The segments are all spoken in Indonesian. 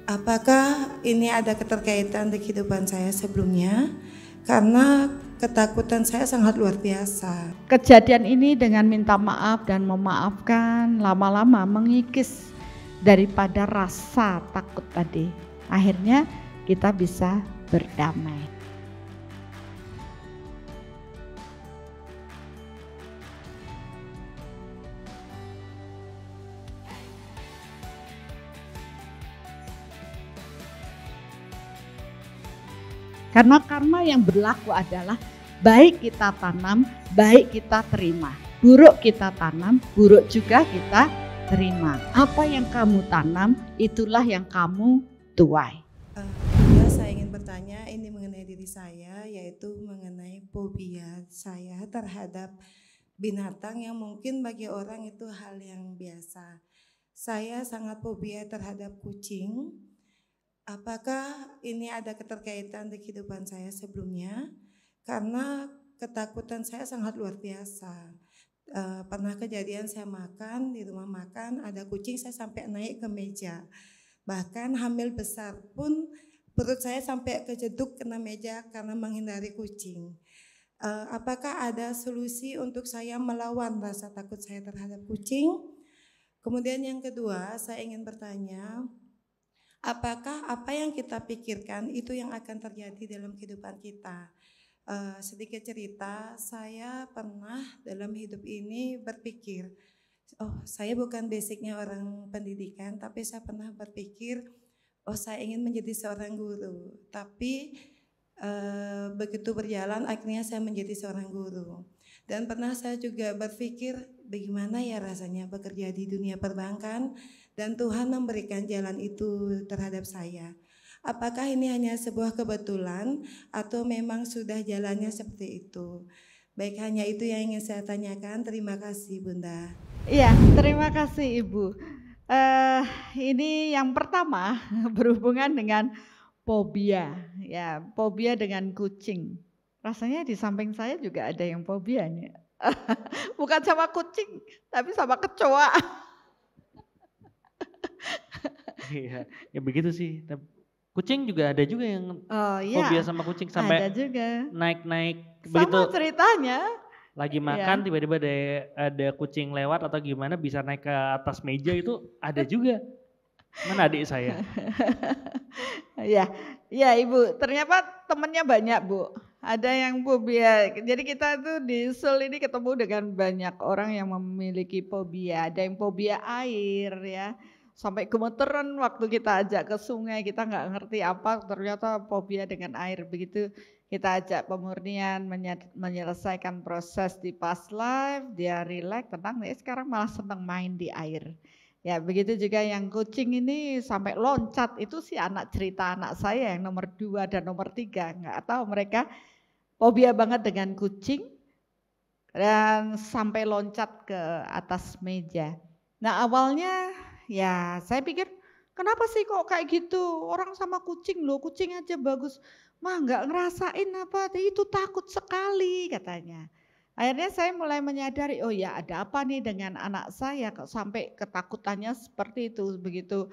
Apakah ini ada keterkaitan di kehidupan saya sebelumnya? Karena ketakutan saya sangat luar biasa. Kejadian ini dengan minta maaf dan memaafkan lama-lama mengikis daripada rasa takut tadi. Akhirnya kita bisa berdamai. Karena karma yang berlaku adalah baik kita tanam, baik kita terima. Buruk kita tanam, buruk juga kita terima. Apa yang kamu tanam, itulah yang kamu tuai. Ya, saya ingin bertanya ini mengenai diri saya, yaitu mengenai fobia saya terhadap binatang yang mungkin bagi orang itu hal yang biasa. Saya sangat fobia terhadap kucing. Apakah ini ada keterkaitan di kehidupan saya sebelumnya? Karena ketakutan saya sangat luar biasa. Pernah kejadian saya makan di rumah makan, ada kucing, saya sampai naik ke meja. Bahkan hamil besar pun perut saya sampai kejeduk kena meja karena menghindari kucing. Apakah ada solusi untuk saya melawan rasa takut saya terhadap kucing? Kemudian yang kedua, saya ingin bertanya, apakah apa yang kita pikirkan itu yang akan terjadi dalam kehidupan kita? Sedikit cerita, saya pernah dalam hidup ini berpikir, saya bukan basicnya orang pendidikan, tapi saya pernah berpikir, saya ingin menjadi seorang guru. Tapi begitu berjalan akhirnya saya menjadi seorang guru. Dan pernah saya juga berpikir bagaimana ya rasanya bekerja di dunia perbankan dan Tuhan memberikan jalan itu terhadap saya. Apakah ini hanya sebuah kebetulan atau memang sudah jalannya seperti itu? Baik, hanya itu yang ingin saya tanyakan. Terima kasih, Bunda. Iya, terima kasih Ibu. Ini yang pertama berhubungan dengan fobia, ya fobia dengan kucing. Rasanya di samping saya juga ada yang fobia nih. Bukan sama kucing, tapi sama kecoa. Iya, ya begitu sih. Kucing juga ada juga yang fobia sama kucing sampai ada juga. Naik-naik begitu. Sama ceritanya. Lagi makan tiba-tiba ada kucing lewat atau gimana bisa naik ke atas meja itu ada juga. Mana adik saya? Ya Ibu, ternyata temennya banyak Bu. Ada yang fobia. Jadi kita tuh di Seoul ini ketemu dengan banyak orang yang memiliki fobia. Ada yang fobia air ya. Sampai gemeteran waktu kita ajak ke sungai, kita nggak ngerti apa, ternyata fobia dengan air. Begitu kita ajak pemurnian, menyelesaikan proses di past life, dia relax, tenang, sekarang malah senang main di air. Ya begitu juga yang kucing ini sampai loncat, itu sih cerita anak saya yang nomor 2 dan nomor 3. Nggak tahu mereka fobia banget dengan kucing dan sampai loncat ke atas meja. Nah awalnya ya saya pikir kenapa sih kok kayak gitu, orang sama kucing loh, kucing aja bagus, mah nggak ngerasain apa, itu takut sekali katanya. Akhirnya saya mulai menyadari, oh ya ada apa nih dengan anak saya kok sampai ketakutannya seperti itu, begitu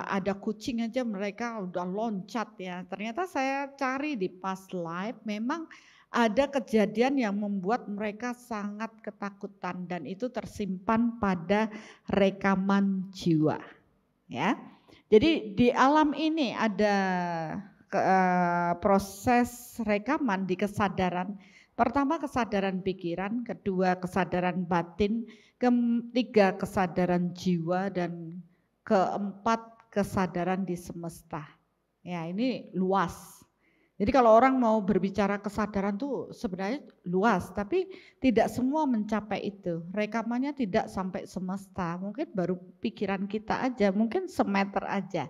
ada kucing aja mereka udah loncat ya. Ternyata saya cari di past life memang ada kejadian yang membuat mereka sangat ketakutan dan itu tersimpan pada rekaman jiwa. Ya. Jadi di alam ini ada proses rekaman di kesadaran. Pertama kesadaran pikiran, kedua kesadaran batin, ketiga kesadaran jiwa dan keempat kesadaran di semesta. Ya, ini luas. Jadi kalau orang mau berbicara kesadaran tuh sebenarnya luas, tapi tidak semua mencapai itu. Rekamannya tidak sampai semesta, mungkin baru pikiran kita aja, mungkin semeter aja.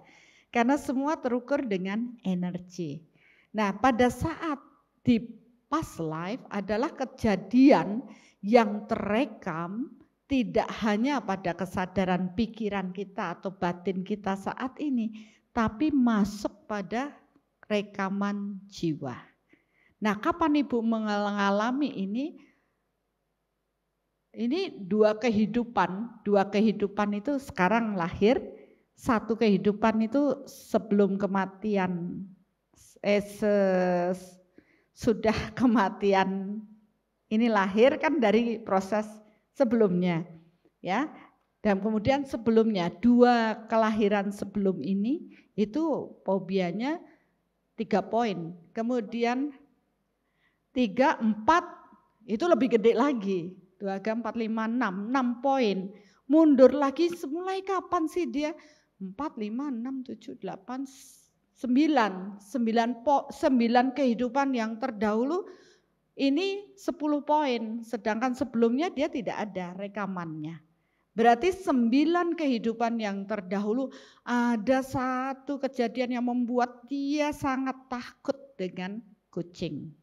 Karena semua terukur dengan energi. Nah, pada saat di past life adalah kejadian yang terekam tidak hanya pada kesadaran pikiran kita atau batin kita saat ini, tapi masuk pada rekaman jiwa. Nah, kapan Ibu mengalami ini? Ini dua kehidupan itu sekarang lahir, satu kehidupan itu sebelum kematian, sudah kematian ini lahir kan dari proses sebelumnya, ya. Dan kemudian sebelumnya 2 kelahiran sebelum ini itu fobianya 3 poin. Kemudian 3, 4 itu lebih gede lagi. 2, 4, 5, 6 poin. Mundur lagi mulai kapan sih dia? 4, 5, 6, 7, 8, 9 kehidupan yang terdahulu ini 10 poin. Sedangkan sebelumnya dia tidak ada rekamannya. Berarti 9 kehidupan yang terdahulu ada satu kejadian yang membuat dia sangat takut dengan kucing.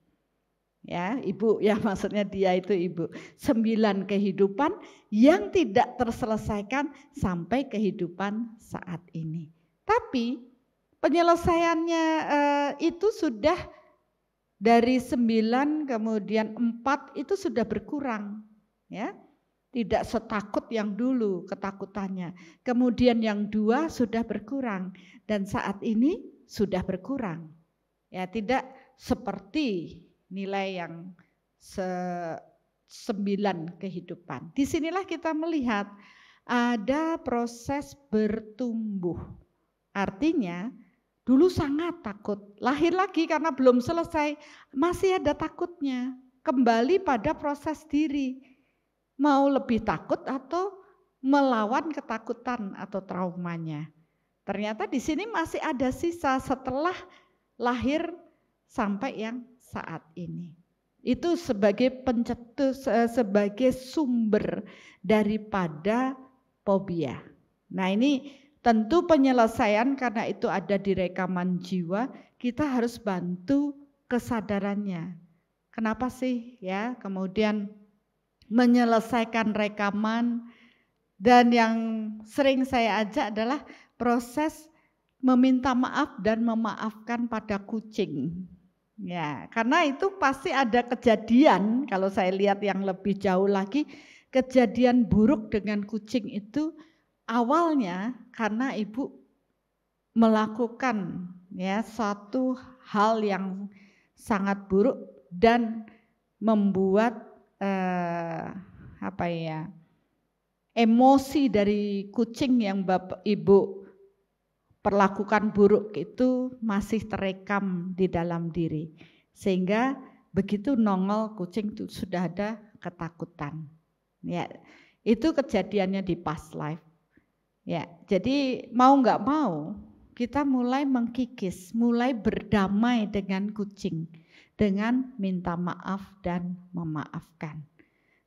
Ya, ibu ya maksudnya dia itu ibu. 9 kehidupan yang tidak terselesaikan sampai kehidupan saat ini. Tapi penyelesaiannya itu sudah dari 9 kemudian 4 itu sudah berkurang, ya. Tidak setakut yang dulu ketakutannya. Kemudian yang 2 sudah berkurang dan saat ini sudah berkurang. Ya, tidak seperti nilai yang 9 kehidupan. Disinilah kita melihat ada proses bertumbuh. Artinya dulu sangat takut, lahir lagi karena belum selesai, masih ada takutnya. Kembali pada proses diri. Mau lebih takut atau melawan ketakutan atau traumanya. Ternyata di sini masih ada sisa setelah lahir sampai yang saat ini. Itu sebagai pencetus, sebagai sumber daripada fobia. Nah ini tentu penyelesaian karena itu ada di rekaman jiwa, kita harus bantu kesadarannya. Kenapa sih ya? Kemudian menyelesaikan rekaman, dan yang sering saya ajak adalah proses meminta maaf dan memaafkan pada kucing. Ya, karena itu pasti ada kejadian, kalau saya lihat yang lebih jauh lagi, kejadian buruk dengan kucing itu awalnya karena ibu melakukan ya satu hal yang sangat buruk dan membuat emosi dari kucing yang bapak ibu perlakukan buruk itu masih terekam di dalam diri, sehingga begitu nongol kucing itu sudah ada ketakutan. Ya, itu kejadiannya di past life. Ya, jadi mau nggak mau kita mulai mengkikis, mulai berdamai dengan kucing dengan minta maaf dan memaafkan.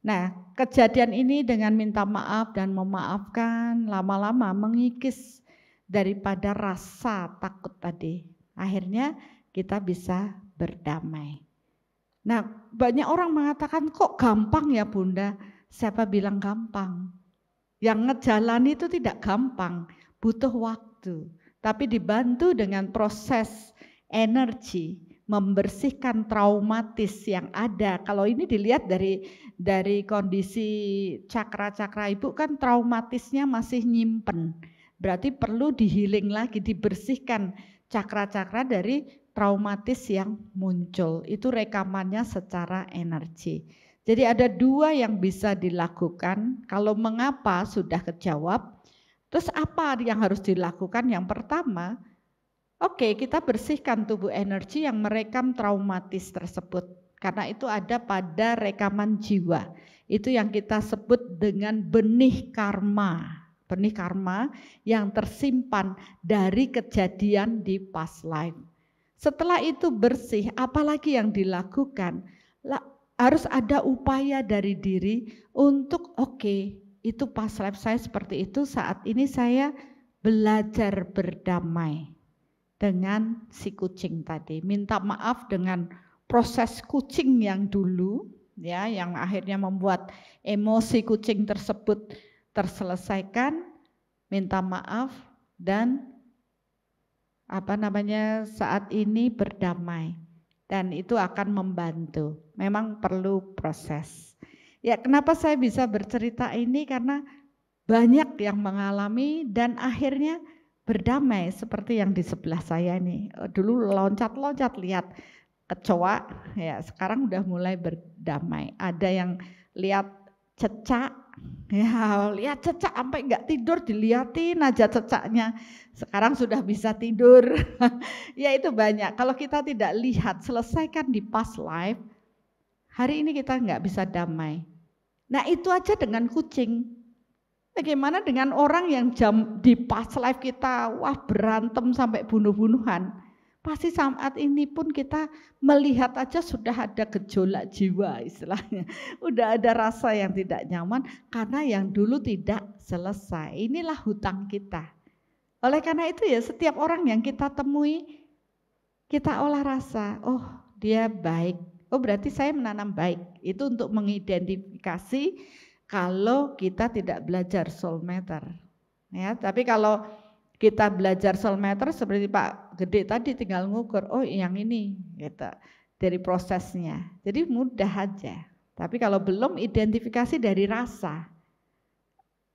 Nah, kejadian ini dengan minta maaf dan memaafkan lama-lama mengikis daripada rasa takut tadi. Akhirnya kita bisa berdamai. Nah, banyak orang mengatakan kok gampang ya Bunda? Siapa bilang gampang? Yang ngejalani itu tidak gampang, butuh waktu. Tapi dibantu dengan proses energi, membersihkan traumatis yang ada. Kalau ini dilihat dari kondisi cakra-cakra ibu kan traumatisnya masih nyimpen. Berarti perlu dihealing lagi, dibersihkan cakra-cakra dari traumatis yang muncul. Itu rekamannya secara energi. Jadi ada 2 yang bisa dilakukan. Kalau mengapa sudah kejawab. Terus apa yang harus dilakukan? Yang pertama, oke, kita bersihkan tubuh energi yang merekam traumatis tersebut. Karena itu ada pada rekaman jiwa. Itu yang kita sebut dengan benih karma. Benih karma yang tersimpan dari kejadian di past life. Setelah itu bersih, apalagi yang dilakukan? Harus ada upaya dari diri untuk oke, itu past life saya seperti itu, saat ini saya belajar berdamai dengan si kucing tadi. Minta maaf dengan proses kucing yang dulu, ya, yang akhirnya membuat emosi kucing tersebut terselesaikan. Minta maaf dan saat ini berdamai. Dan itu akan membantu. Memang perlu proses. Ya, kenapa saya bisa bercerita ini? Karena banyak yang mengalami dan akhirnya berdamai seperti yang di sebelah saya nih. Dulu loncat-loncat lihat kecoa, ya sekarang udah mulai berdamai. Ada yang lihat cecak, ya lihat cecak sampai nggak tidur diliatin aja cecaknya. Sekarang sudah bisa tidur. Ya itu banyak. Kalau kita tidak lihat, selesaikan di past life, hari ini kita nggak bisa damai. Nah itu aja dengan kucing. Bagaimana dengan orang yang di past life kita, wah berantem sampai bunuh-bunuhan. Pasti saat ini pun kita melihat aja sudah ada gejolak jiwa istilahnya. Udah ada rasa yang tidak nyaman karena yang dulu tidak selesai. Inilah hutang kita. Oleh karena itu ya setiap orang yang kita temui, kita olah rasa, oh dia baik. Oh berarti saya menanam baik. Itu untuk mengidentifikasi kalau kita tidak belajar soul matter. Ya, tapi kalau kita belajar soul matter seperti Pak Gede tadi tinggal ngukur, oh yang ini gitu, dari prosesnya. Jadi mudah aja. Tapi kalau belum identifikasi dari rasa.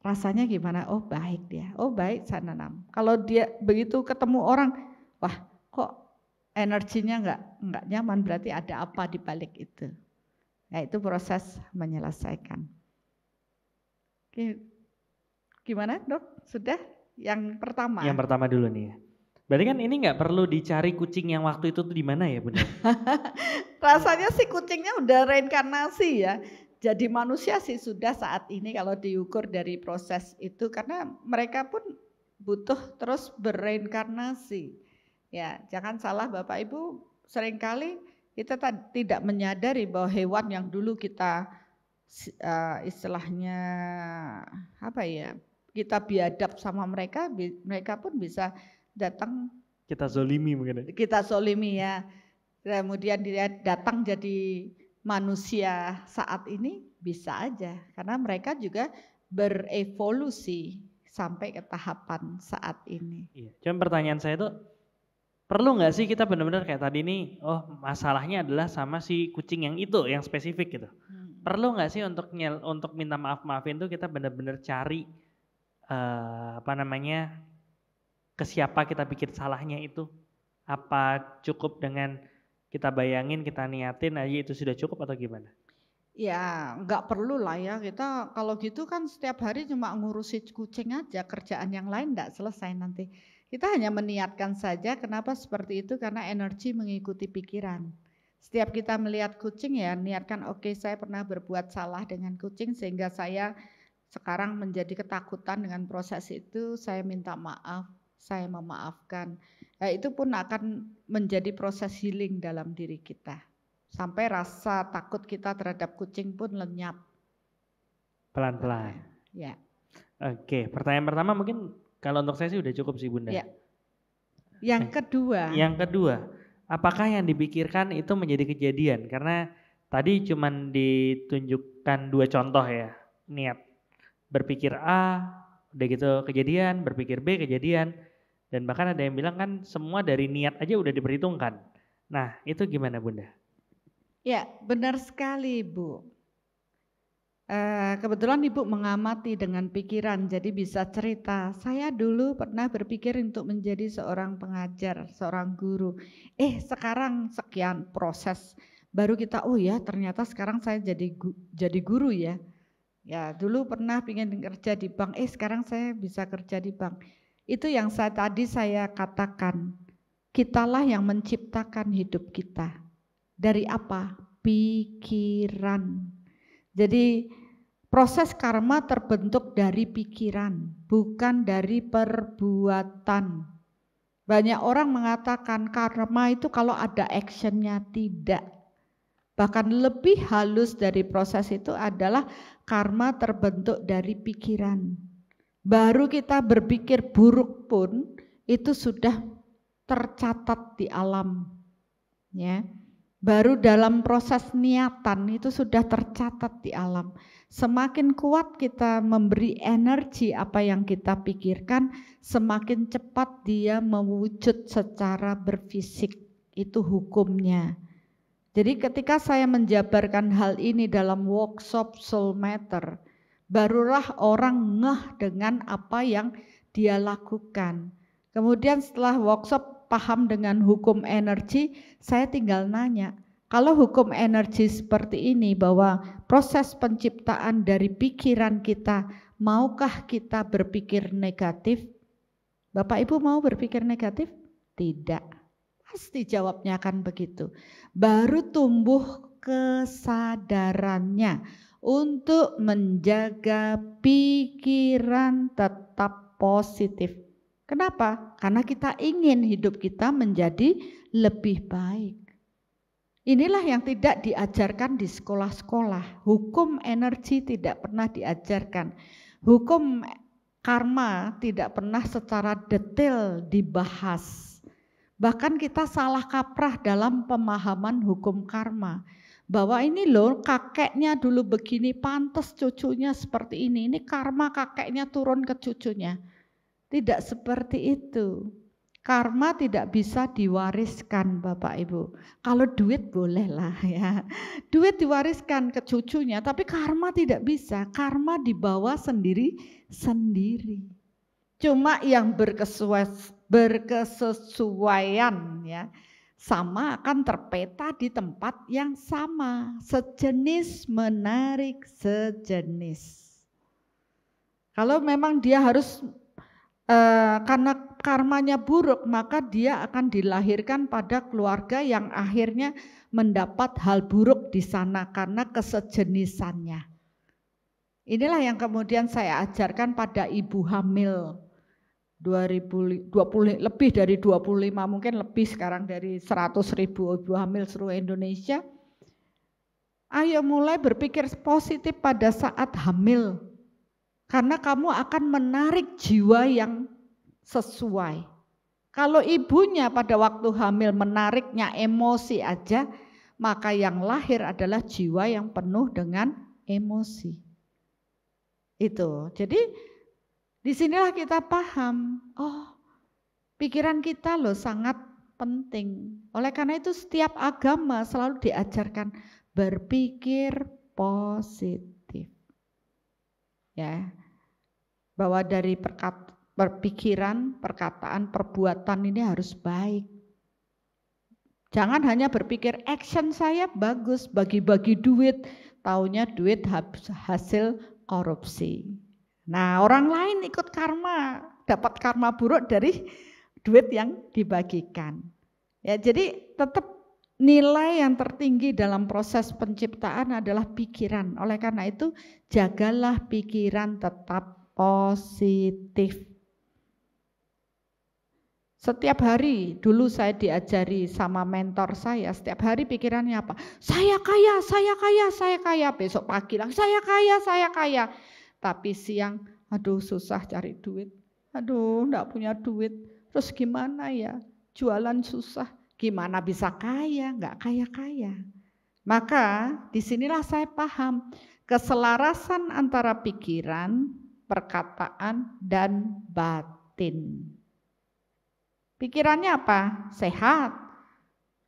Rasanya gimana? Oh baik dia. Oh baik saya nanam. Kalau dia begitu ketemu orang, wah kok energinya enggak nyaman, berarti ada apa di balik itu. Nah, itu proses menyelesaikan. Oke. Gimana dok? Sudah? Yang pertama? Yang pertama dulu nih ya. Berarti kan ini nggak perlu dicari kucing yang waktu itu tuh di mana ya Bunda? Rasanya sih kucingnya udah reinkarnasi ya. Jadi manusia sih sudah saat ini kalau diukur dari proses itu. Karena mereka pun butuh terus berreinkarnasi. Ya jangan salah Bapak Ibu, seringkali kita tidak menyadari bahwa hewan yang dulu kita istilahnya apa ya, kita biadab sama mereka, mereka pun bisa datang. Kita zolimi mungkin. Kita zolimi ya. Kemudian dia datang jadi manusia saat ini bisa aja. Karena mereka juga berevolusi sampai ke tahapan saat ini. Iya. Cuma pertanyaan saya tuh, perlu nggak sih kita benar-benar kayak tadi nih, oh masalahnya adalah sama si kucing yang itu, yang spesifik gitu. Perlu nggak sih untuk minta maafin tuh kita benar-benar cari ke siapa kita pikir salahnya itu? Apa cukup dengan kita bayangin, kita niatin aja itu sudah cukup atau gimana? Ya nggak perlu lah ya, kita kalau gitu kan setiap hari cuma ngurusin kucing aja, kerjaan yang lain nggak selesai nanti. Kita hanya meniatkan saja. Kenapa seperti itu? Karena energi mengikuti pikiran. Setiap kita melihat kucing ya niatkan, oke, saya pernah berbuat salah dengan kucing sehingga saya sekarang menjadi ketakutan dengan proses itu, saya minta maaf, saya memaafkan. Nah, itu pun akan menjadi proses healing dalam diri kita. Sampai rasa takut kita terhadap kucing pun lenyap. Pelan-pelan. Ya. Oke, pertanyaan pertama mungkin kalau untuk saya sih udah cukup sih Bunda. Ya. Yang kedua, apakah yang dipikirkan itu menjadi kejadian? Karena tadi cuman ditunjukkan 2 contoh ya, niat. Berpikir A, udah gitu kejadian, berpikir B kejadian. Dan bahkan ada yang bilang kan semua dari niat aja udah diperhitungkan. Nah itu gimana Bunda? Ya benar sekali Bu. Kebetulan Ibu mengamati dengan pikiran, jadi bisa cerita. Saya dulu pernah berpikir untuk menjadi seorang pengajar, seorang guru. Sekarang sekian proses, baru kita, oh ya ternyata sekarang saya jadi guru ya. Ya dulu pernah pengen kerja di bank, sekarang saya bisa kerja di bank. Itu yang tadi saya katakan, kitalah yang menciptakan hidup kita. Dari apa? Pikiran. Jadi proses karma terbentuk dari pikiran, bukan dari perbuatan. Banyak orang mengatakan karma itu kalau ada actionnya, tidak. Bahkan lebih halus dari proses itu adalah karma terbentuk dari pikiran. Baru kita berpikir buruk pun itu sudah tercatat di alam. Ya. Baru dalam proses niatan itu sudah tercatat di alam. Semakin kuat kita memberi energi apa yang kita pikirkan, semakin cepat dia mewujud secara berfisik. Itu hukumnya. Jadi ketika saya menjabarkan hal ini dalam workshop Soul Matter, barulah orang ngeh dengan apa yang dia lakukan. Kemudian setelah workshop paham dengan hukum energi, saya tinggal nanya, kalau hukum energi seperti ini bahwa proses penciptaan dari pikiran kita, maukah kita berpikir negatif? Bapak Ibu mau berpikir negatif? Tidak. Pasti jawabnya akan begitu. Baru tumbuh kesadarannya untuk menjaga pikiran tetap positif. Kenapa? Karena kita ingin hidup kita menjadi lebih baik. Inilah yang tidak diajarkan di sekolah-sekolah. Hukum energi tidak pernah diajarkan. Hukum karma tidak pernah secara detail dibahas. Bahkan kita salah kaprah dalam pemahaman hukum karma. Bahwa ini loh kakeknya dulu begini, pantas cucunya seperti ini. Ini karma kakeknya turun ke cucunya. Tidak seperti itu. Karma tidak bisa diwariskan Bapak Ibu. Kalau duit boleh lah ya. Duit diwariskan ke cucunya, tapi karma tidak bisa. Karma dibawa sendiri-sendiri. Cuma yang berkesesuaian ya, sama akan terpeta di tempat yang sama. Sejenis menarik sejenis. Kalau memang dia harus karena karmanya buruk, maka dia akan dilahirkan pada keluarga yang akhirnya mendapat hal buruk di sana karena kesejenisannya. Inilah yang kemudian saya ajarkan pada ibu hamil 20, lebih dari 25, mungkin lebih sekarang dari 100.000 ibu hamil seluruh Indonesia. Ayo mulai berpikir positif pada saat hamil. Karena kamu akan menarik jiwa yang sesuai. Kalau ibunya pada waktu hamil menariknya emosi aja, maka yang lahir adalah jiwa yang penuh dengan emosi. Itu. Jadi disinilah kita paham, oh pikiran kita loh sangat penting. Oleh karena itu setiap agama selalu diajarkan berpikir positif. Ya. Bahwa dari berpikiran, perkataan, perbuatan ini harus baik. Jangan hanya berpikir action saya bagus, bagi-bagi duit, taunya duit hasil korupsi. Nah, orang lain ikut karma, dapat karma buruk dari duit yang dibagikan. Ya, jadi tetap nilai yang tertinggi dalam proses penciptaan adalah pikiran. Oleh karena itu, jagalah pikiran tetap positif. Setiap hari dulu saya diajari sama mentor saya, setiap hari pikirannya apa? Saya kaya, saya kaya, saya kaya. Besok pagi lagi saya kaya, saya kaya. Tapi siang, aduh susah cari duit. Aduh enggak punya duit. Terus gimana ya? Jualan susah. Gimana bisa kaya? Enggak kaya-kaya. Maka disinilah saya paham keselarasan antara pikiran, perkataan, dan batin. Pikirannya apa? Sehat.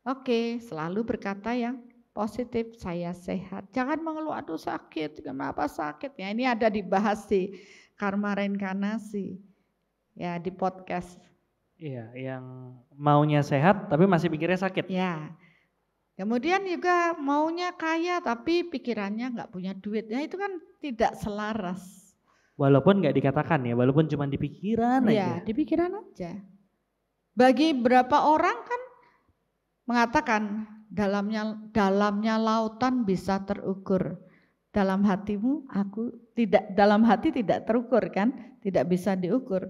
Oke, selalu berkata yang positif, saya sehat. Jangan mengeluh, aduh sakit, kenapa sakit? Ya ini ada dibahas di karma reinkarnasi. Ya di podcast. Iya, yang maunya sehat tapi masih pikirnya sakit. Ya. Kemudian juga maunya kaya tapi pikirannya nggak punya duit. Ya itu kan tidak selaras. Walaupun nggak dikatakan ya, walaupun cuma di pikiran aja. Ya, di pikiran aja. Bagi beberapa orang kan mengatakan dalamnya lautan bisa terukur. Dalam hatimu aku tidak, dalam hati tidak terukur kan, tidak bisa diukur.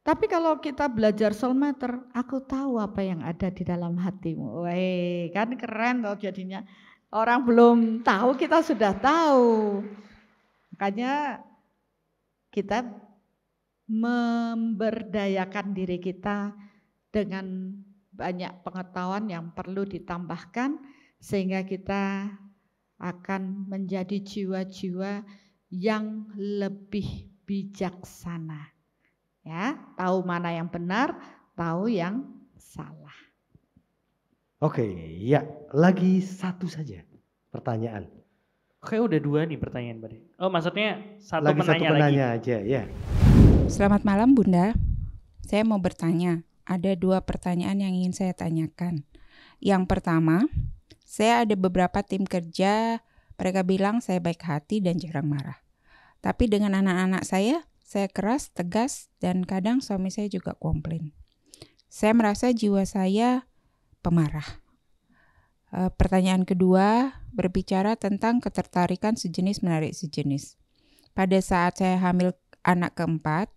Tapi kalau kita belajar soul matter, aku tahu apa yang ada di dalam hatimu. Weh, kan keren loh jadinya. Orang belum tahu, kita sudah tahu. Makanya kita memberdayakan diri kita dengan banyak pengetahuan yang perlu ditambahkan sehingga kita akan menjadi jiwa-jiwa yang lebih bijaksana. Ya, tahu mana yang benar, tahu yang salah. Oke, ya, lagi satu saja pertanyaan. Oke, udah 2 nih pertanyaan, Bade. Oh, maksudnya satu lagi penanya satu penanya aja, ya. Selamat malam Bunda, Saya mau bertanya, ada 2 pertanyaan yang ingin saya tanyakan. Yang pertama, saya ada beberapa tim kerja, mereka bilang saya baik hati dan jarang marah. Tapi dengan anak-anak saya keras, tegas, dan kadang suami saya juga komplain. Saya merasa jiwa saya pemarah. Pertanyaan kedua, berbicara tentang ketertarikan sejenis menarik sejenis. Pada saat saya hamil anak keempat,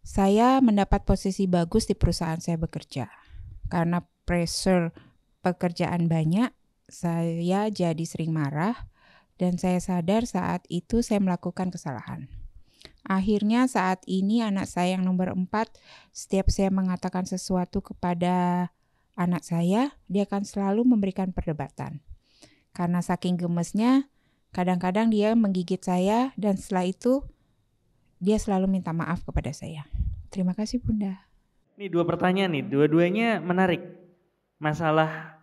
saya mendapat posisi bagus di perusahaan saya bekerja. Karena pressure pekerjaan banyak, saya jadi sering marah dan saya sadar saat itu saya melakukan kesalahan. Akhirnya saat ini anak saya yang nomor 4, setiap saya mengatakan sesuatu kepada anak saya, dia akan selalu memberikan perdebatan. Karena saking gemesnya, kadang-kadang dia menggigit saya dan setelah itu dia selalu minta maaf kepada saya. Terima kasih Bunda. Ini 2 pertanyaan nih, dua-duanya menarik. Masalah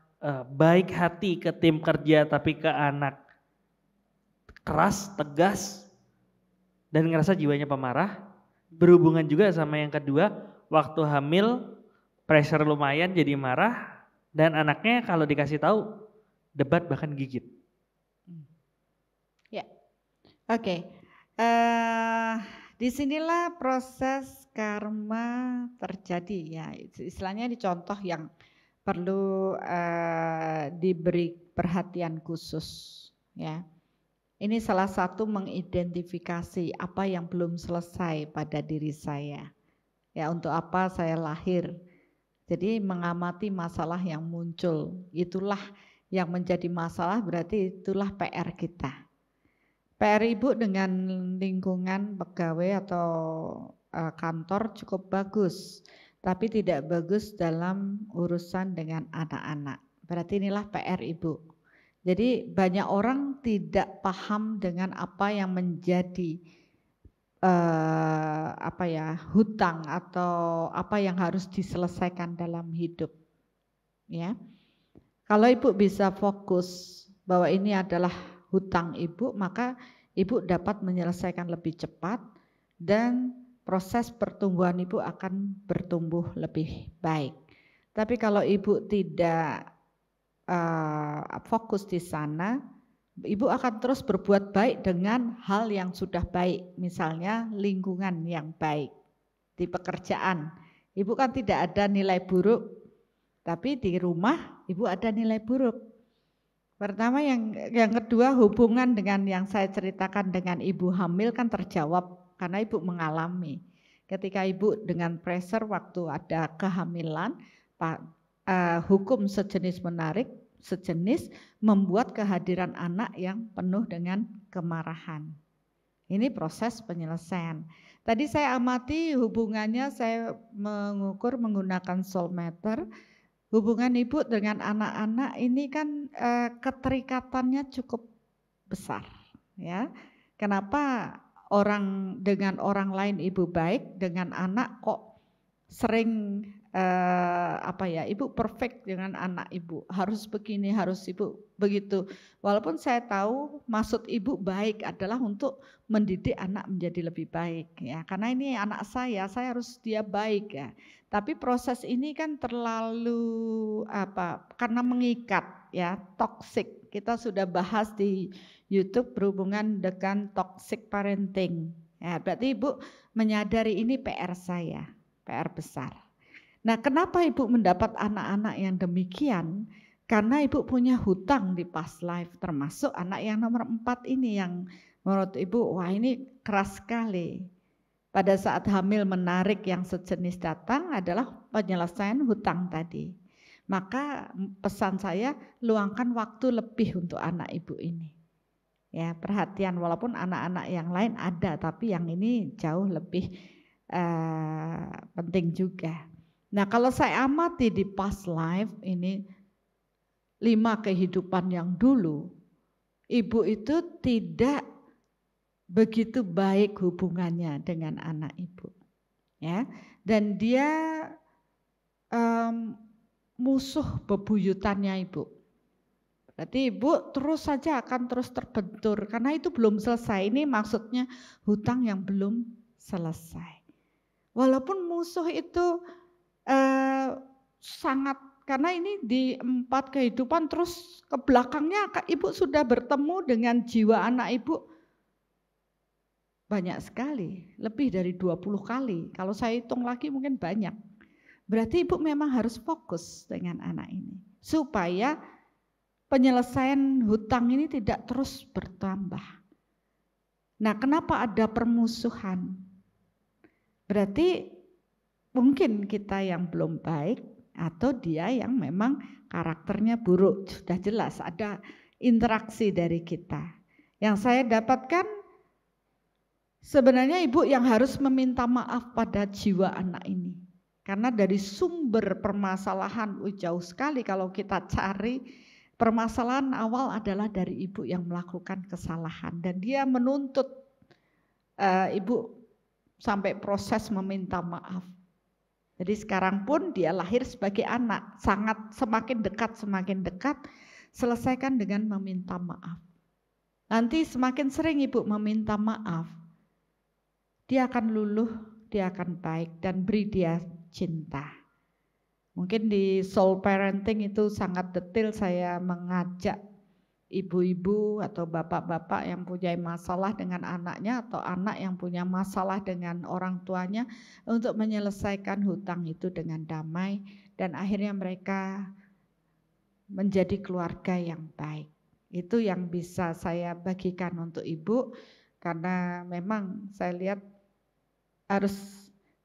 baik hati ke tim kerja tapi ke anak keras, tegas, dan ngerasa jiwanya pemarah. Berhubungan juga sama yang kedua, waktu hamil pressure lumayan jadi marah, dan anaknya kalau dikasih tahu debat bahkan gigit. Ya, oke. Disinilah proses karma terjadi ya. Istilahnya di contoh yang perlu diberi perhatian khusus ya. Ini salah satu mengidentifikasi apa yang belum selesai pada diri saya. Ya, untuk apa saya lahir. Jadi mengamati masalah yang muncul. Itulah yang menjadi masalah, berarti itulah PR kita. PR ibu dengan lingkungan pegawai atau kantor cukup bagus, tapi tidak bagus dalam urusan dengan anak-anak. Berarti inilah PR ibu. Jadi banyak orang tidak paham dengan apa yang menjadi hutang atau apa yang harus diselesaikan dalam hidup. Ya, kalau ibu bisa fokus bahwa ini adalah hutang ibu, maka ibu dapat menyelesaikan lebih cepat dan proses pertumbuhan ibu akan bertumbuh lebih baik. Tapi kalau ibu tidak fokus di sana, ibu akan terus berbuat baik dengan hal yang sudah baik, misalnya lingkungan yang baik di pekerjaan. Ibu kan tidak ada nilai buruk, tapi di rumah ibu ada nilai buruk. Pertama yang kedua, hubungan dengan yang saya ceritakan dengan ibu hamil kan terjawab karena ibu mengalami. Ketika ibu dengan pressure waktu ada kehamilan, hukum sejenis menarik, sejenis membuat kehadiran anak yang penuh dengan kemarahan. Ini proses penyelesaian. Tadi saya amati hubungannya, saya mengukur menggunakan soul meter. Hubungan ibu dengan anak-anak ini kan keterikatannya cukup besar, ya. Kenapa orang dengan orang lain ibu baik, dengan anak kok sering ibu perfect dengan anak ibu, harus begini, harus ibu begitu. Walaupun saya tahu maksud ibu baik adalah untuk mendidik anak menjadi lebih baik ya, karena ini anak saya harus dia baik ya. Tapi proses ini kan terlalu karena mengikat ya, toxic. Kita sudah bahas di YouTube berhubungan dengan toxic parenting. Ya, berarti ibu menyadari ini PR saya, PR besar. Nah, kenapa ibu mendapat anak-anak yang demikian? Karena ibu punya hutang di past life, termasuk anak yang nomor 4 ini yang menurut ibu, wah ini keras sekali. Pada saat hamil menarik yang sejenis datang adalah penyelesaian hutang tadi. Maka pesan saya, luangkan waktu lebih untuk anak ibu ini. Ya, perhatian, walaupun anak-anak yang lain ada, tapi yang ini jauh lebih penting juga. Nah, kalau saya amati di past life ini 5 kehidupan yang dulu, ibu itu tidak begitu baik hubungannya dengan anak ibu, ya, dan dia musuh bebuyutannya ibu. Berarti ibu terus saja akan terus terbentur karena itu belum selesai. Ini maksudnya hutang yang belum selesai. Walaupun musuh itu sangat, karena ini di 4 kehidupan terus ke belakangnya ibu sudah bertemu dengan jiwa anak ibu banyak sekali, lebih dari 20 kali. Kalau saya hitung lagi mungkin banyak. Berarti ibu memang harus fokus dengan anak ini supaya penyelesaian hutang ini tidak terus bertambah. Nah, kenapa ada permusuhan? Berarti mungkin kita yang belum baik atau dia yang memang karakternya buruk. Sudah jelas ada interaksi dari kita. Yang saya dapatkan sebenarnya ibu yang harus meminta maaf pada jiwa anak ini. Karena dari sumber permasalahan jauh sekali kalau kita cari, permasalahan awal adalah dari ibu yang melakukan kesalahan. Dan dia menuntut ibu sampai proses meminta maaf. Jadi sekarang pun dia lahir sebagai anak, semakin dekat, selesaikan dengan meminta maaf. Nanti semakin sering ibu meminta maaf, dia akan luluh, dia akan baik dan beri dia cinta. Mungkin di soul parenting itu sangat detail saya mengajak ibu-ibu atau bapak-bapak yang punya masalah dengan anaknya atau anak yang punya masalah dengan orang tuanya untuk menyelesaikan hutang itu dengan damai dan akhirnya mereka menjadi keluarga yang baik. Itu yang bisa saya bagikan untuk ibu karena memang saya lihat harus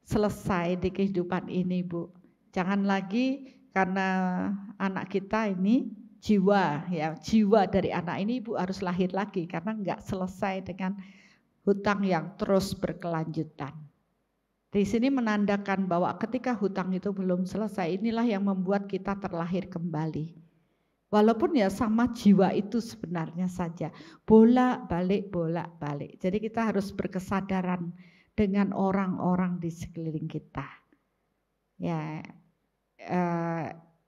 selesai di kehidupan ini, Bu. Jangan lagi karena anak kita ini jiwa dari anak ini ibu harus lahir lagi karena enggak selesai dengan hutang yang terus berkelanjutan. Di sini menandakan bahwa ketika hutang itu belum selesai, inilah yang membuat kita terlahir kembali. Walaupun ya sama jiwa itu sebenarnya saja, bolak-balik. Jadi kita harus berkesadaran dengan orang-orang di sekeliling kita. Ya,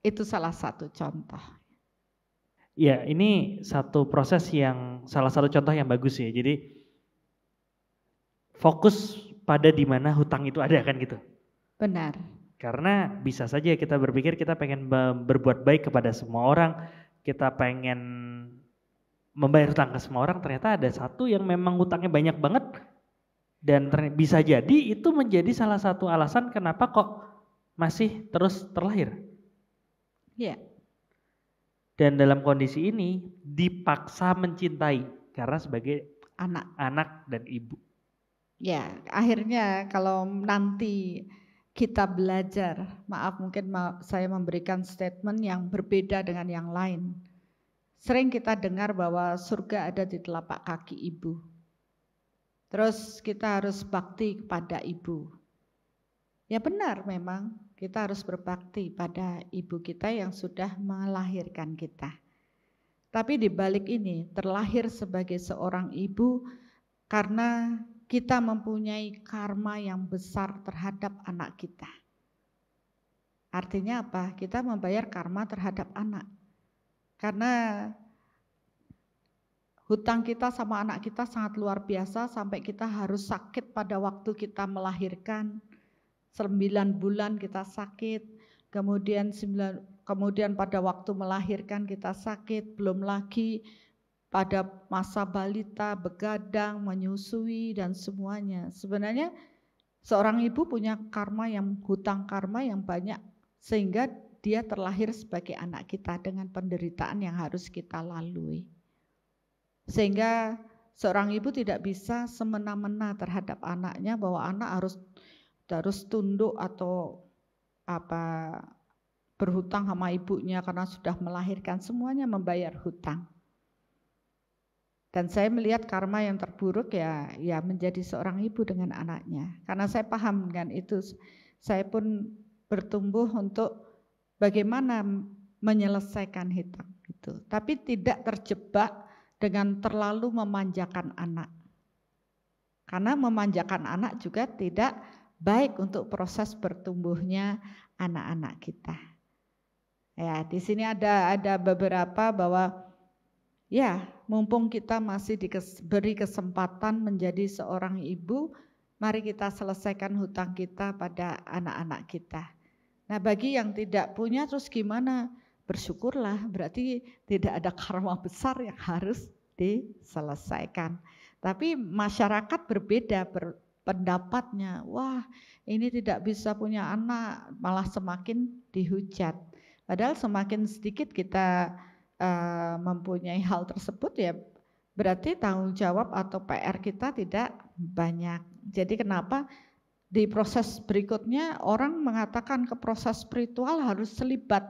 itu salah satu contoh. Ya, ini satu proses yang salah satu contoh yang bagus ya. Jadi fokus pada di mana hutang itu ada kan gitu. Benar. Karena bisa saja kita berpikir kita pengen berbuat baik kepada semua orang, kita pengen membayar hutang ke semua orang, ternyata ada satu yang memang hutangnya banyak banget dan bisa jadi itu menjadi salah satu alasan kenapa kok masih terus terlahir. Ya. Dan dalam kondisi ini dipaksa mencintai karena sebagai anak dan ibu. Ya, akhirnya kalau nanti kita belajar, maaf mungkin saya memberikan statement yang berbeda dengan yang lain. Sering kita dengar bahwa surga ada di telapak kaki ibu. Terus kita harus bakti kepada ibu. Ya benar memang. Kita harus berbakti pada ibu kita yang sudah melahirkan kita. Tapi di balik ini terlahir sebagai seorang ibu karena kita mempunyai karma yang besar terhadap anak kita. Artinya apa? Kita membayar karma terhadap anak. Karena hutang kita sama anak kita sangat luar biasa sampai kita harus sakit pada waktu kita melahirkan. 9 bulan kita sakit, kemudian pada waktu melahirkan kita sakit, belum lagi pada masa balita, begadang, menyusui dan semuanya. Sebenarnya seorang ibu punya hutang karma yang banyak sehingga dia terlahir sebagai anak kita dengan penderitaan yang harus kita lalui. Sehingga seorang ibu tidak bisa semena-mena terhadap anaknya bahwa anak harus tunduk atau berhutang sama ibunya karena sudah melahirkan, semuanya membayar hutang. Dan saya melihat karma yang terburuk ya menjadi seorang ibu dengan anaknya. Karena saya paham dengan itu, saya pun bertumbuh untuk bagaimana menyelesaikan hutang itu. Tapi tidak terjebak dengan terlalu memanjakan anak. Karena memanjakan anak juga tidak baik untuk proses bertumbuhnya anak-anak kita. Ya, di sini ada beberapa bahwa ya, mumpung kita masih diberi kesempatan menjadi seorang ibu, Mari kita selesaikan hutang kita pada anak-anak kita. Nah, bagi yang tidak punya terus gimana? Bersyukurlah, berarti tidak ada karma besar yang harus diselesaikan. Tapi masyarakat berbeda pendapatnya. Wah, ini tidak bisa punya anak, malah semakin dihujat. Padahal semakin sedikit kita mempunyai hal tersebut, ya berarti tanggung jawab atau PR kita tidak banyak. Jadi kenapa di proses berikutnya orang mengatakan ke proses spiritual harus selibat.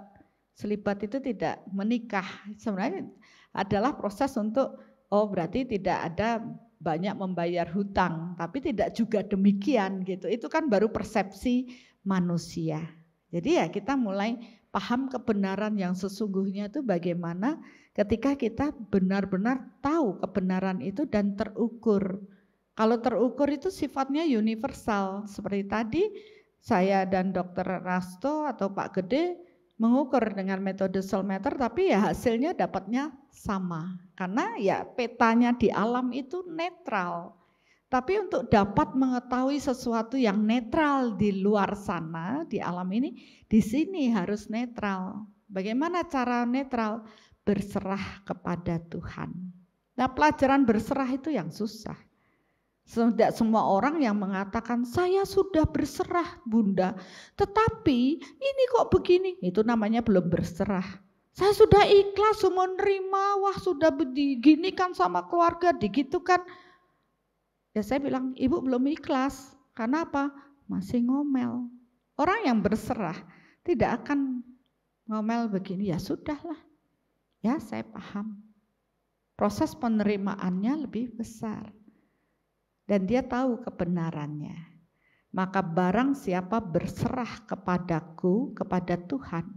Selibat itu tidak menikah. Sebenarnya adalah proses untuk, oh berarti tidak ada banyak membayar hutang, tapi tidak juga demikian gitu. Itu kan baru persepsi manusia. Jadi ya kita mulai paham kebenaran yang sesungguhnya itu bagaimana ketika kita benar-benar tahu kebenaran itu dan terukur. Kalau terukur itu sifatnya universal. Seperti tadi saya dan Dr. Rasto atau Pak Gede mengukur dengan metode Solmeter, tapi ya hasilnya dapatnya sama. Karena ya petanya di alam itu netral. Tapi untuk dapat mengetahui sesuatu yang netral di luar sana, di alam ini, di sini harus netral. Bagaimana cara netral? Berserah kepada Tuhan. Nah, pelajaran berserah itu yang susah. Tidak semua orang yang mengatakan, saya sudah berserah Bunda, tetapi ini kok begini, itu namanya belum berserah. Saya sudah ikhlas, semua nerima, wah sudah diginikan sama keluarga, digitukan. Ya saya bilang, ibu belum ikhlas. Karena apa? Masih ngomel. Orang yang berserah tidak akan ngomel begini, ya sudahlah. Ya saya paham. Proses penerimaannya lebih besar. Dan dia tahu kebenarannya. Maka barang siapa berserah kepadaku, kepada Tuhan,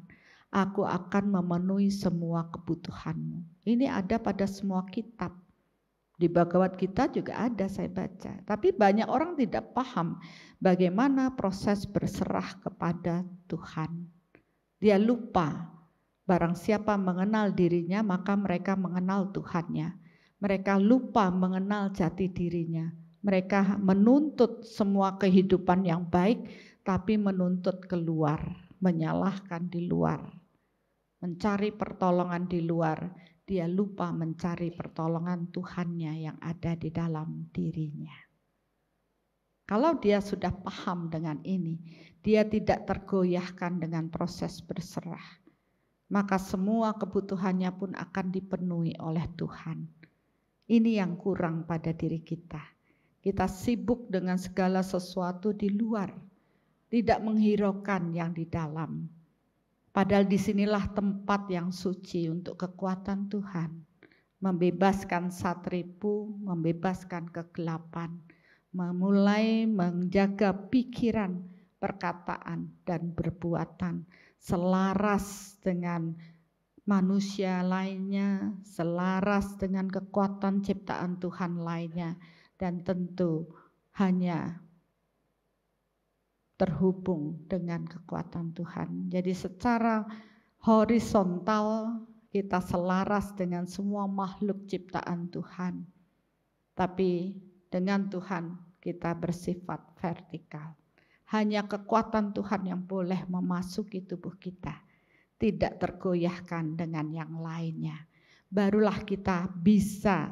aku akan memenuhi semua kebutuhanmu. Ini ada pada semua kitab. Di Bhagavad Gita juga ada saya baca. Tapi banyak orang tidak paham bagaimana proses berserah kepada Tuhan. Dia lupa, barang siapa mengenal dirinya maka mereka mengenal Tuhannya. Mereka lupa mengenal jati dirinya. Mereka menuntut semua kehidupan yang baik tapi menuntut keluar, menyalahkan di luar. Mencari pertolongan di luar. Dia lupa mencari pertolongan Tuhannya yang ada di dalam dirinya. Kalau dia sudah paham dengan ini, dia tidak tergoyahkan dengan proses berserah. Maka semua kebutuhannya pun akan dipenuhi oleh Tuhan. Ini yang kurang pada diri kita. Kita sibuk dengan segala sesuatu di luar, tidak menghiraukan yang di dalam. Padahal disinilah tempat yang suci untuk kekuatan Tuhan. Membebaskan satripu, membebaskan kegelapan. Memulai menjaga pikiran, perkataan, dan perbuatan. Selaras dengan manusia lainnya, selaras dengan kekuatan ciptaan Tuhan lainnya. Dan tentu hanya terhubung dengan kekuatan Tuhan. Jadi secara horizontal kita selaras dengan semua makhluk ciptaan Tuhan. Tapi dengan Tuhan kita bersifat vertikal. Hanya kekuatan Tuhan yang boleh memasuki tubuh kita. Tidak tergoyahkan dengan yang lainnya. Barulah kita bisa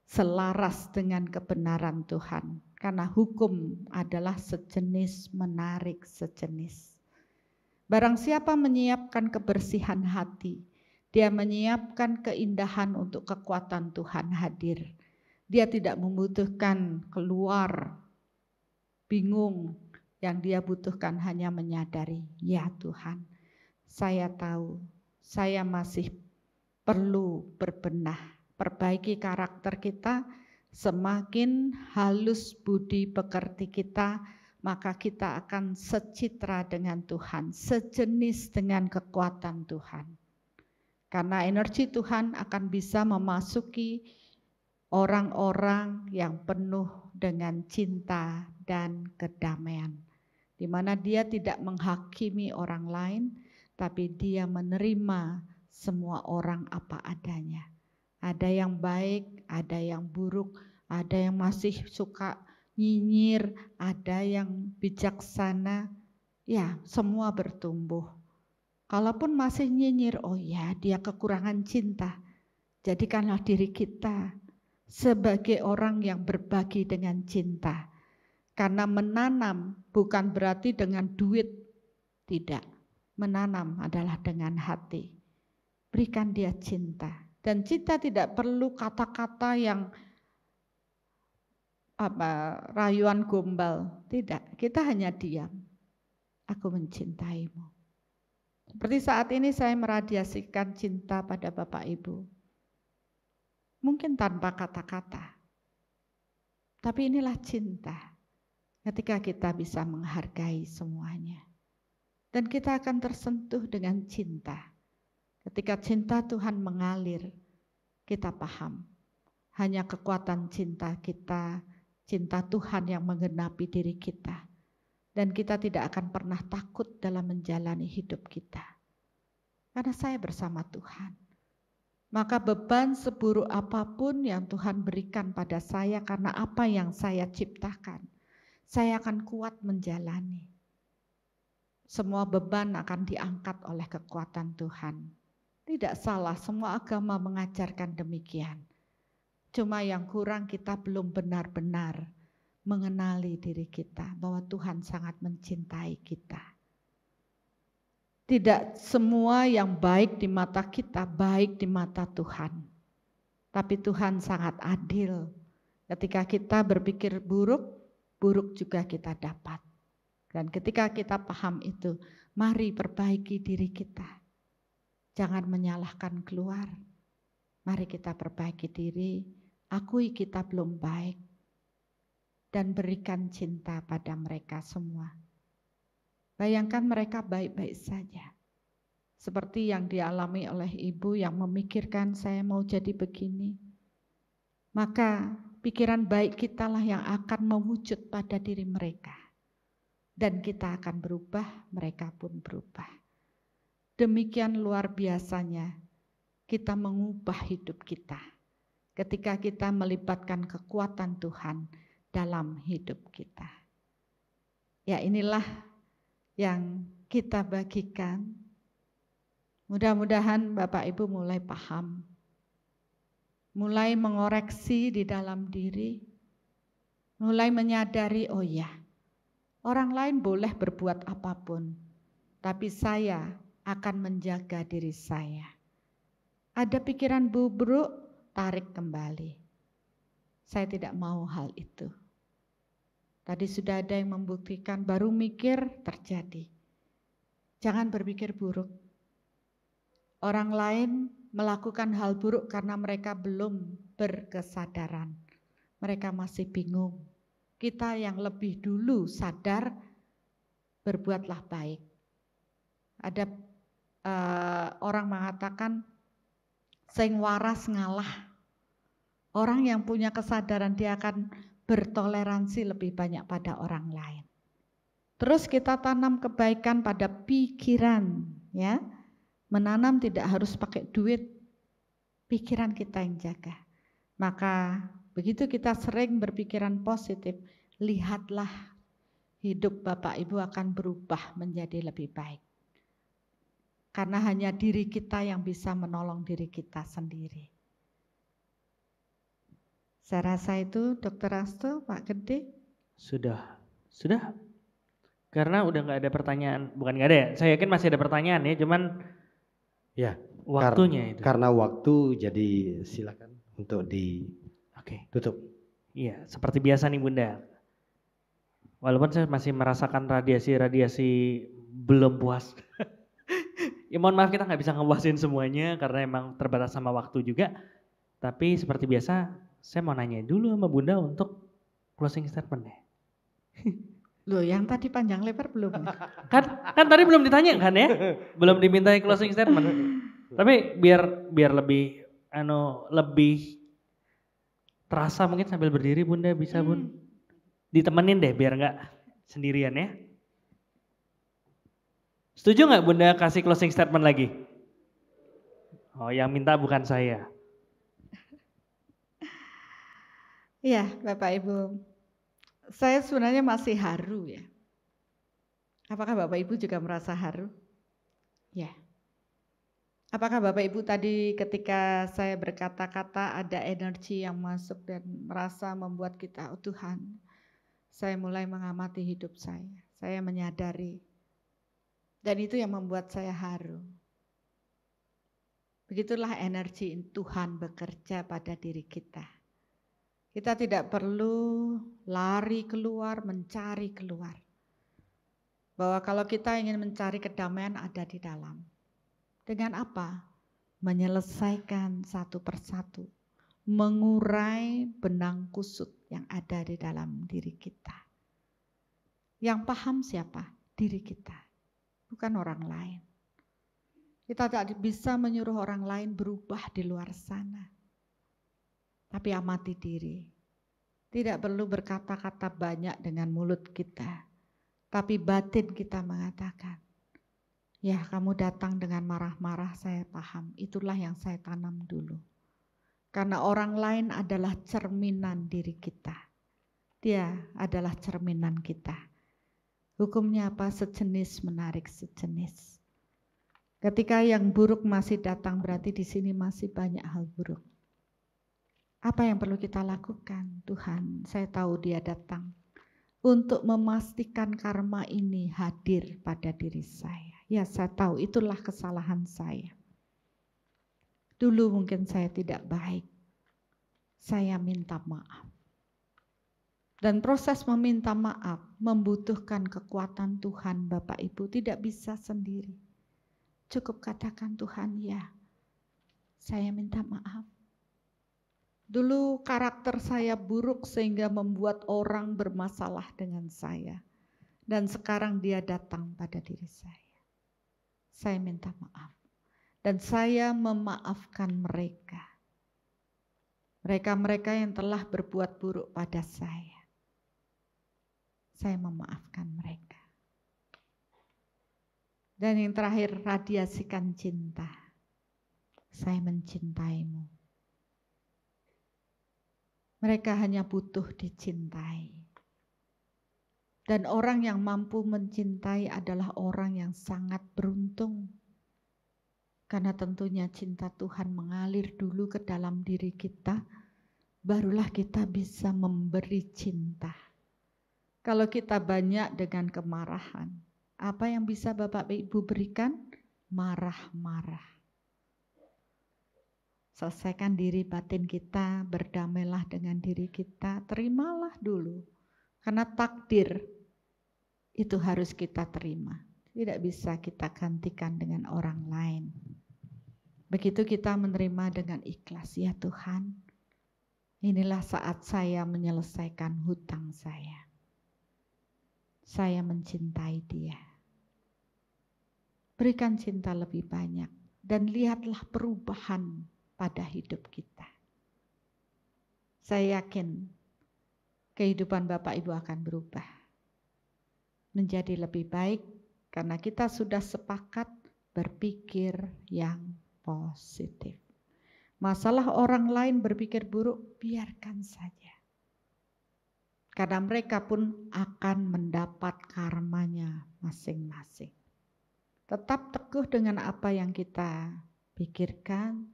selaras dengan kebenaran Tuhan. Karena hukum adalah sejenis menarik sejenis. Barang siapa menyiapkan kebersihan hati, dia menyiapkan keindahan untuk kekuatan Tuhan hadir. Dia tidak membutuhkan keluar, bingung. Yang dia butuhkan hanya menyadari, ya Tuhan, saya tahu, saya masih perlu berbenah, perbaiki karakter kita. Semakin halus budi pekerti kita, maka kita akan secitra dengan Tuhan, sejenis dengan kekuatan Tuhan. Karena energi Tuhan akan bisa memasuki orang-orang yang penuh dengan cinta dan kedamaian. Di mana dia tidak menghakimi orang lain, tapi dia menerima semua orang apa adanya. Ada yang baik, ada yang buruk, ada yang masih suka nyinyir, ada yang bijaksana, ya semua bertumbuh. Kalaupun masih nyinyir, oh ya dia kekurangan cinta. Jadikanlah diri kita sebagai orang yang berbagi dengan cinta. Karena menanam bukan berarti dengan duit, tidak. Menanam adalah dengan hati. Berikan dia cinta. Dan cinta tidak perlu kata-kata yang rayuan gombal. Tidak, kita hanya diam. Aku mencintaimu. Seperti saat ini saya meradiasikan cinta pada Bapak Ibu. Mungkin tanpa kata-kata. Tapi inilah cinta. Ketika kita bisa menghargai semuanya. Dan kita akan tersentuh dengan cinta. Ketika cinta Tuhan mengalir, kita paham. Hanya kekuatan cinta kita, cinta Tuhan yang menggenapi diri kita. Dan kita tidak akan pernah takut dalam menjalani hidup kita. Karena saya bersama Tuhan. Maka beban seburuk apapun yang Tuhan berikan pada saya karena apa yang saya ciptakan, saya akan kuat menjalani. Semua beban akan diangkat oleh kekuatan Tuhan. Tidak salah, semua agama mengajarkan demikian. Cuma yang kurang kita belum benar-benar mengenali diri kita bahwa Tuhan sangat mencintai kita. Tidak semua yang baik di mata kita baik di mata Tuhan. Tapi Tuhan sangat adil. Ketika kita berpikir buruk, buruk juga kita dapat. Dan ketika kita paham itu, mari perbaiki diri kita. Jangan menyalahkan keluar. Mari kita perbaiki diri, akui kita belum baik. Dan berikan cinta pada mereka semua. Bayangkan mereka baik-baik saja. Seperti yang dialami oleh ibu yang memikirkan saya mau jadi begini. Maka pikiran baik kitalah yang akan mewujud pada diri mereka. Dan kita akan berubah, mereka pun berubah. Demikian luar biasanya kita mengubah hidup kita. Ketika kita melibatkan kekuatan Tuhan dalam hidup kita. Ya inilah yang kita bagikan. Mudah-mudahan Bapak Ibu mulai paham. Mulai mengoreksi di dalam diri. Mulai menyadari, oh ya, orang lain boleh berbuat apapun. Tapi saya akan menjaga diri saya. Ada pikiran buruk, tarik kembali. Saya tidak mau hal itu. Tadi sudah ada yang membuktikan, baru mikir terjadi. Jangan berpikir buruk. Orang lain melakukan hal buruk karena mereka belum berkesadaran. Mereka masih bingung. Kita yang lebih dulu sadar, berbuatlah baik. Ada orang mengatakan, sing waras ngalah. Orang yang punya kesadaran dia akan bertoleransi lebih banyak pada orang lain. Terus kita tanam kebaikan pada pikiran, ya. Menanam tidak harus pakai duit, pikiran kita yang jaga. Maka begitu kita sering berpikiran positif, lihatlah hidup Bapak Ibu akan berubah menjadi lebih baik. Karena hanya diri kita yang bisa menolong diri kita sendiri. Saya rasa itu Dr. Asto, Pak Gede. Sudah. Karena udah nggak ada pertanyaan, bukan nggak ada ya. Saya yakin masih ada pertanyaan ya, cuman Ya, waktunya itu. Karena waktu, jadi silakan untuk ditutup. Iya, seperti biasa nih Bunda. Walaupun saya masih merasakan radiasi belum puas. Ya mohon maaf kita nggak bisa ngepuasin semuanya karena emang terbatas sama waktu juga. Tapi seperti biasa, saya mau nanya dulu sama Bunda untuk closing statement ya. Loh, yang tadi panjang lebar belum? Kan tadi belum ditanya kan ya? Belum dimintai closing statement. Tapi biar lebih lebih terasa mungkin sambil berdiri Bunda bisa Bun. Ditemenin deh biar nggak sendirian ya. Setuju nggak Bunda kasih closing statement lagi? Oh, yang minta bukan saya. Iya, Bapak Ibu. Saya sebenarnya masih haru ya. Apakah Bapak Ibu juga merasa haru? Ya. Apakah Bapak Ibu tadi ketika saya berkata-kata ada energi yang masuk dan merasa membuat kita, oh Tuhan, saya mulai mengamati hidup saya menyadari. Dan itu yang membuat saya haru. Begitulah energi Tuhan bekerja pada diri kita. Kita tidak perlu lari keluar, mencari keluar. Bahwa kalau kita ingin mencari kedamaian ada di dalam. Dengan apa? Menyelesaikan satu persatu. Mengurai benang kusut yang ada di dalam diri kita. Yang paham siapa? Diri kita. Bukan orang lain. Kita tidak bisa menyuruh orang lain berubah di luar sana. Tapi amati diri. Tidak perlu berkata-kata banyak dengan mulut kita. Tapi batin kita mengatakan, ya kamu datang dengan marah-marah, saya paham. Itulah yang saya tanam dulu. Karena orang lain adalah cerminan diri kita. Dia adalah cerminan kita. Hukumnya apa? Sejenis menarik sejenis. Ketika yang buruk masih datang, berarti di sini masih banyak hal buruk. Apa yang perlu kita lakukan? Tuhan, saya tahu dia datang untuk memastikan karma ini hadir pada diri saya. Ya, saya tahu itulah kesalahan saya. Dulu mungkin saya tidak baik. Saya minta maaf. Dan proses meminta maaf membutuhkan kekuatan Tuhan, Bapak Ibu, tidak bisa sendiri. Cukup katakan, Tuhan, ya, saya minta maaf. Dulu karakter saya buruk sehingga membuat orang bermasalah dengan saya. Dan sekarang dia datang pada diri saya. Saya minta maaf. Dan saya memaafkan mereka. Mereka-mereka yang telah berbuat buruk pada saya. Saya memaafkan mereka. Dan yang terakhir, radiasikan cinta. Saya mencintaimu. Mereka hanya butuh dicintai. Dan orang yang mampu mencintai adalah orang yang sangat beruntung. Karena tentunya cinta Tuhan mengalir dulu ke dalam diri kita, barulah kita bisa memberi cinta. Kalau kita banyak dengan kemarahan, apa yang bisa Bapak Ibu berikan? Marah-marah. Selesaikan diri batin kita, berdamailah dengan diri kita, terimalah dulu. Karena takdir itu harus kita terima. Tidak bisa kita gantikan dengan orang lain. Begitu kita menerima dengan ikhlas, ya Tuhan, inilah saat saya menyelesaikan hutang saya. Saya mencintai dia. Berikan cinta lebih banyak dan lihatlah perubahan pada hidup kita. Saya yakin kehidupan Bapak Ibu akan berubah. Menjadi lebih baik karena kita sudah sepakat berpikir yang positif. Masalah orang lain berpikir buruk, biarkan saja. Karena mereka pun akan mendapat karmanya masing-masing. Tetap teguh dengan apa yang kita pikirkan,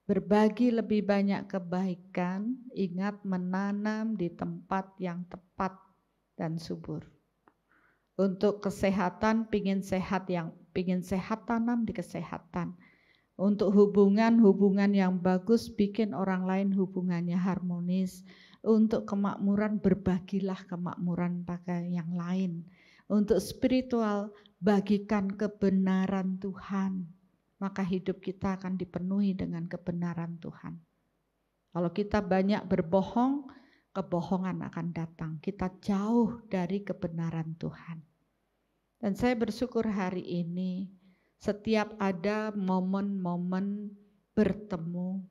berbagi lebih banyak kebaikan, ingat menanam di tempat yang tepat dan subur. Untuk kesehatan, pingin sehat tanam di kesehatan. Untuk hubungan yang bagus, bikin orang lain hubungannya harmonis. Untuk kemakmuran, berbagilah kemakmuran pakai yang lain. Untuk spiritual, bagikan kebenaran Tuhan. Maka hidup kita akan dipenuhi dengan kebenaran Tuhan. Kalau kita banyak berbohong, kebohongan akan datang. Kita jauh dari kebenaran Tuhan. Dan saya bersyukur hari ini, setiap ada momen-momen bertemu,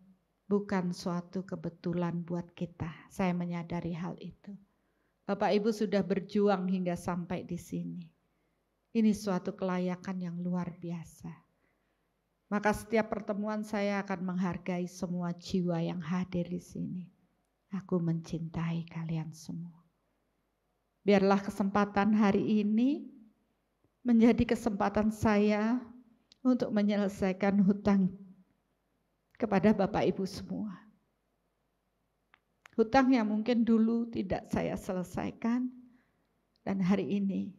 bukan suatu kebetulan buat kita. Saya menyadari hal itu. Bapak Ibu sudah berjuang hingga sampai di sini. Ini suatu kelayakan yang luar biasa. Maka setiap pertemuan saya akan menghargai semua jiwa yang hadir di sini. Aku mencintai kalian semua. Biarlah kesempatan hari ini menjadi kesempatan saya untuk menyelesaikan hutang kepada Bapak Ibu semua. Hutang yang mungkin dulu tidak saya selesaikan, dan hari ini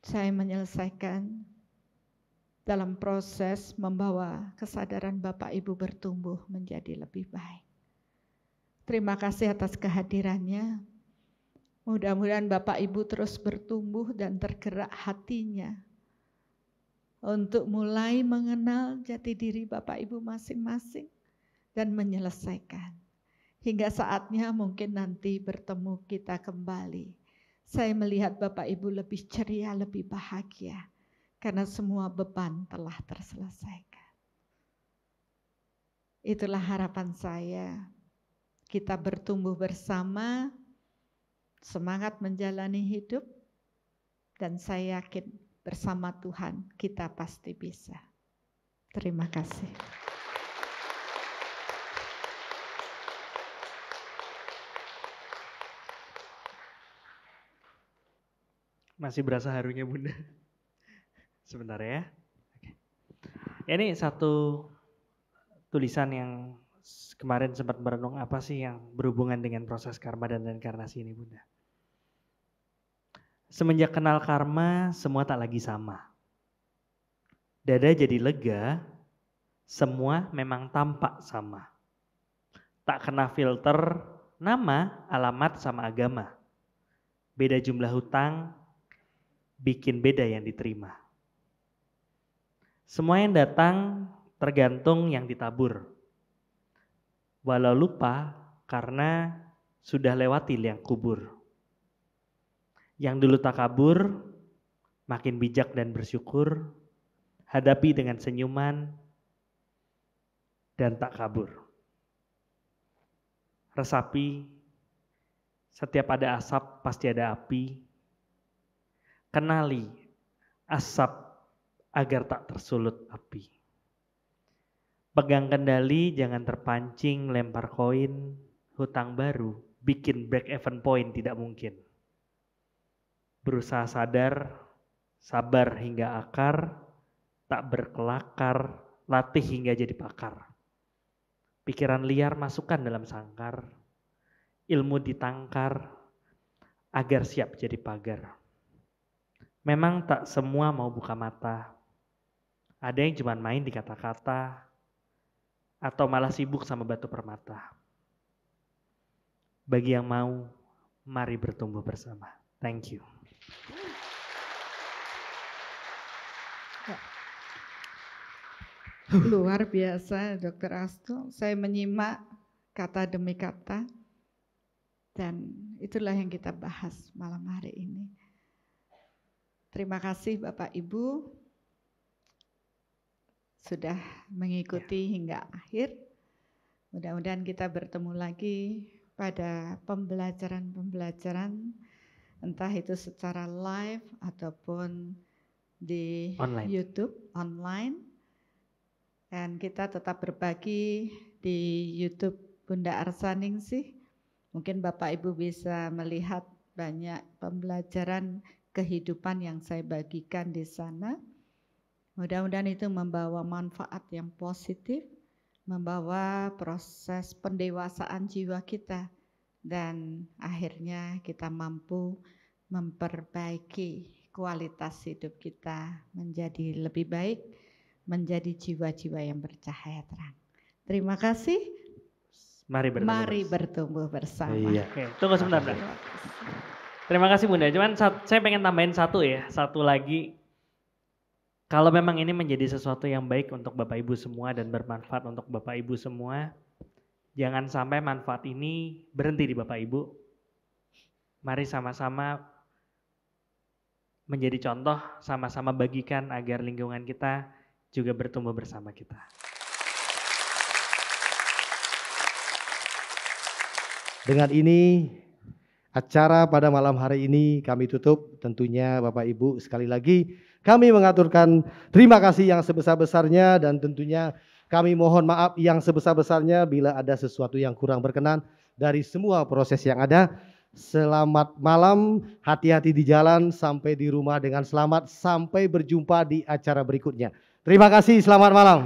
saya menyelesaikan dalam proses membawa kesadaran Bapak Ibu bertumbuh menjadi lebih baik. Terima kasih atas kehadirannya. Mudah-mudahan Bapak Ibu terus bertumbuh dan tergerak hatinya untuk mulai mengenal jati diri Bapak Ibu masing-masing dan menyelesaikan. Hingga saatnya mungkin nanti bertemu kita kembali. Saya melihat Bapak Ibu lebih ceria, lebih bahagia karena semua beban telah terselesaikan. Itulah harapan saya. Kita bertumbuh bersama, semangat menjalani hidup, dan saya yakin bersama Tuhan kita pasti bisa. Terima kasih. Masih berasa harunya Bunda. Sebentar ya. Oke. Ini satu tulisan yang kemarin sempat merenung, apa sih yang berhubungan dengan proses karma dan reinkarnasi ini Bunda. Semenjak kenal karma, semua tak lagi sama. Dada jadi lega, semua memang tampak sama. Tak kena filter, nama, alamat, sama agama. Beda jumlah hutang, bikin beda yang diterima. Semua yang datang tergantung yang ditabur. Walau lupa karena sudah lewati liang kubur. Yang dulu takabur, makin bijak dan bersyukur, hadapi dengan senyuman dan tak kabur. Resapi, setiap ada asap pasti ada api. Kenali asap agar tak tersulut api. Pegang kendali, jangan terpancing, lempar koin, hutang baru, bikin break even point tidak mungkin. Berusaha sadar, sabar hingga akar, tak berkelakar, latih hingga jadi pakar. Pikiran liar masukkan dalam sangkar, ilmu ditangkar, agar siap jadi pagar. Memang tak semua mau buka mata, ada yang cuma main di kata-kata, atau malah sibuk sama batu permata. Bagi yang mau, mari bertumbuh bersama. Thank you. Luar biasa Dr. Asto, saya menyimak kata demi kata dan itulah yang kita bahas malam hari ini. Terima kasih Bapak Ibu sudah mengikuti hingga akhir. Mudah-mudahan kita bertemu lagi pada pembelajaran-pembelajaran entah itu secara live ataupun di Online. YouTube online. Dan kita tetap berbagi di YouTube Bunda Arsaningsih. Mungkin Bapak Ibu bisa melihat banyak pembelajaran kehidupan yang saya bagikan di sana. Mudah-mudahan itu membawa manfaat yang positif, membawa proses pendewasaan jiwa kita, dan akhirnya kita mampu memperbaiki kualitas hidup kita menjadi lebih baik, menjadi jiwa-jiwa yang bercahaya terang. Terima kasih. Mari bertumbuh bersama. Iya. Oke, tunggu sebentar, Bunda. Terima kasih Bunda. Cuman saya pengen tambahin satu lagi. Kalau memang ini menjadi sesuatu yang baik untuk Bapak Ibu semua dan bermanfaat untuk Bapak Ibu semua, jangan sampai manfaat ini berhenti di Bapak Ibu. Mari sama-sama menjadi contoh, sama-sama bagikan agar lingkungan kita juga bertumbuh bersama kita. Dengan ini acara pada malam hari ini kami tutup. Tentunya Bapak Ibu sekali lagi kami mengaturkan terima kasih yang sebesar-besarnya dan tentunya kami mohon maaf yang sebesar-besarnya bila ada sesuatu yang kurang berkenan dari semua proses yang ada. Selamat malam, hati-hati di jalan, sampai di rumah dengan selamat, sampai berjumpa di acara berikutnya. Terima kasih, selamat malam.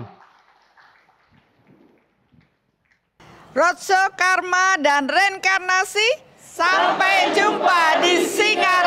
Roadshow Karma dan Reinkarnasi, sampai jumpa di Singa